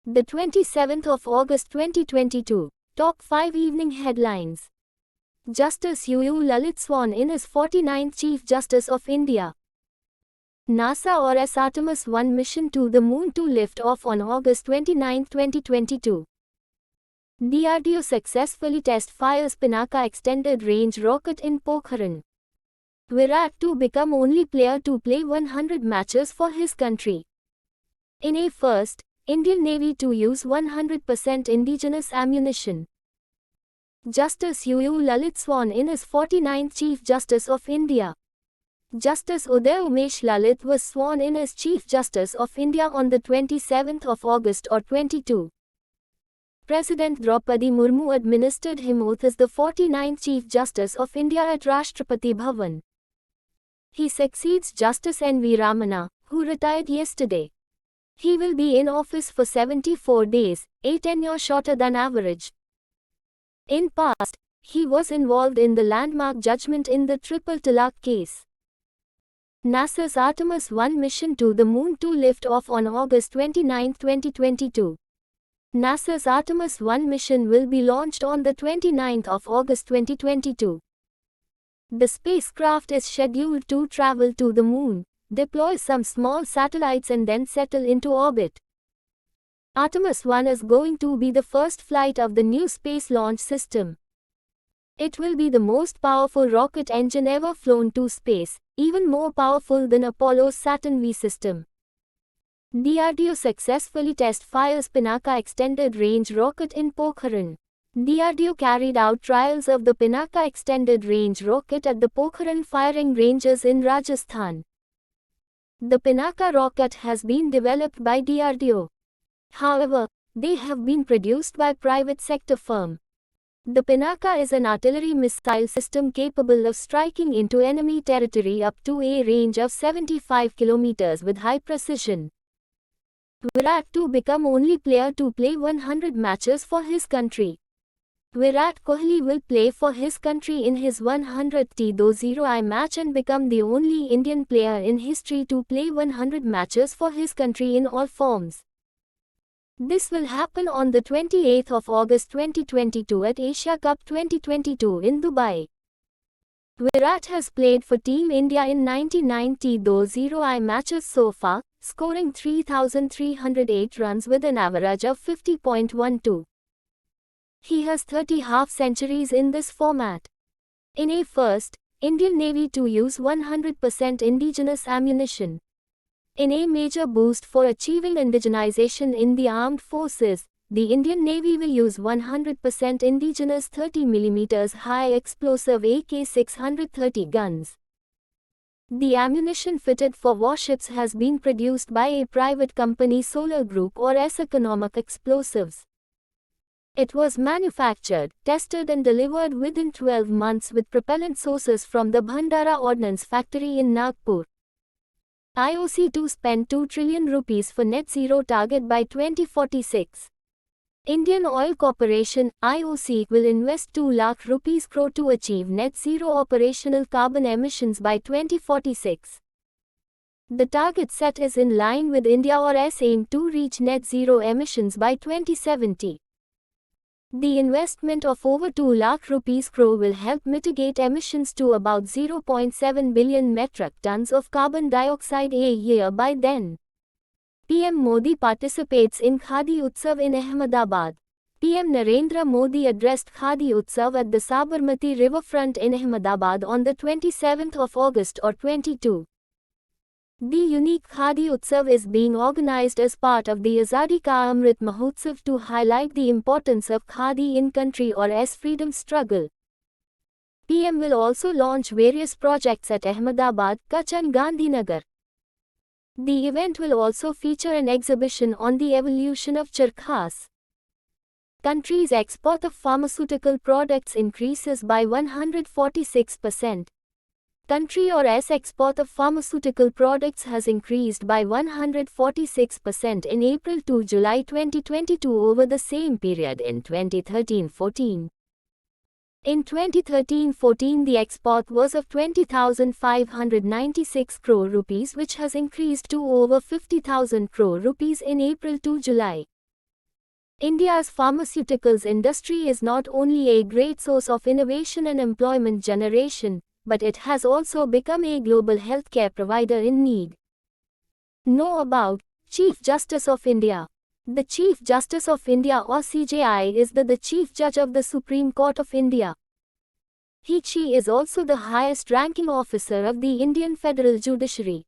The 27th of August 2022. Top 5 evening headlines. Justice UU Lalit sworn in as 49th Chief Justice of India. NASA or S Artemis 1 mission to the moon to lift off on August 29, 2022. DRDO successfully test fires Pinaka extended range rocket in Pokhran. Virat to become only player to play 100 matches for his country. In a first, Indian Navy to use 100% indigenous ammunition. Justice UU Lalit sworn in as 49th Chief Justice of India. Justice Uday Umesh Lalit was sworn in as Chief Justice of India on the 27th of August or 22. President Draupadi Murmu administered him oath as the 49th Chief Justice of India at Rashtrapati Bhavan. He succeeds Justice N.V. Ramana, who retired yesterday. He will be in office for 74 days, a tenure shorter than average. In past, he was involved in the landmark judgment in the Triple Talaq case. NASA's Artemis 1 mission to the moon to lift off on August 29, 2022. NASA's Artemis 1 mission will be launched on the 29th of August 2022. The spacecraft is scheduled to travel to the moon, deploy some small satellites and then settle into orbit. Artemis 1 is going to be the first flight of the new space launch system. It will be the most powerful rocket engine ever flown to space, even more powerful than Apollo's Saturn V system. DRDO successfully test fires Pinaka extended range rocket in Pokhran. DRDO carried out trials of the Pinaka extended range rocket at the Pokhran firing ranges in Rajasthan. The Pinaka rocket has been developed by DRDO. However, they have been produced by private sector firm. The Pinaka is an artillery missile system capable of striking into enemy territory up to a range of 75 km with high precision. Virat to become only player to play 100 matches for his country. Virat Kohli will play for his country in his 100th T20I match and become the only Indian player in history to play 100 matches for his country in all forms. This will happen on the 28th of August 2022 at Asia Cup 2022 in Dubai. Virat has played for Team India in 99 T20I matches so far, scoring 3,308 runs with an average of 50.12. He has 30 half-centuries in this format. In a first, Indian Navy to use 100% indigenous ammunition. In a major boost for achieving indigenization in the armed forces, the Indian Navy will use 100% indigenous 30mm high explosive AK-630 guns. The ammunition fitted for warships has been produced by a private company Solar Group or S Economic Explosives. It was manufactured, tested and delivered within 12 months with propellant sources from the Bhandara Ordnance Factory in Nagpur. IOC to spend 2 trillion rupees for net zero target by 2046. Indian Oil Corporation, IOC, will invest 2 lakh rupees crore to achieve net zero operational carbon emissions by 2046. The target set is in line with India or S aim to reach net zero emissions by 2070. The investment of over 2 lakh rupees crore will help mitigate emissions to about 0.7 billion metric tons of carbon dioxide a year by then. PM Modi participates in Khadi Utsav in Ahmedabad. PM Narendra Modi addressed Khadi Utsav at the Sabarmati riverfront in Ahmedabad on the 27th of August or 22. The unique Khadi Utsav is being organized as part of the Azadi Ka Amrit Mahotsav to highlight the importance of Khadi in country or S freedom struggle. PM will also launch various projects at Ahmedabad, Kutch and Gandhinagar. The event will also feature an exhibition on the evolution of charkhas. Country's export of pharmaceutical products increases by 146%. Country or S export of pharmaceutical products has increased by 146% in April to July 2022 over the same period in 2013-14. In 2013-14 the export was of 20,596 crore rupees which has increased to over 50,000 crore rupees in April to July. India's pharmaceuticals industry is not only a great source of innovation and employment generation, but it has also become a global healthcare provider in need. Know about Chief Justice of India. The Chief Justice of India or CJI is the Chief Judge of the Supreme Court of India. She is also the highest ranking officer of the Indian Federal Judiciary.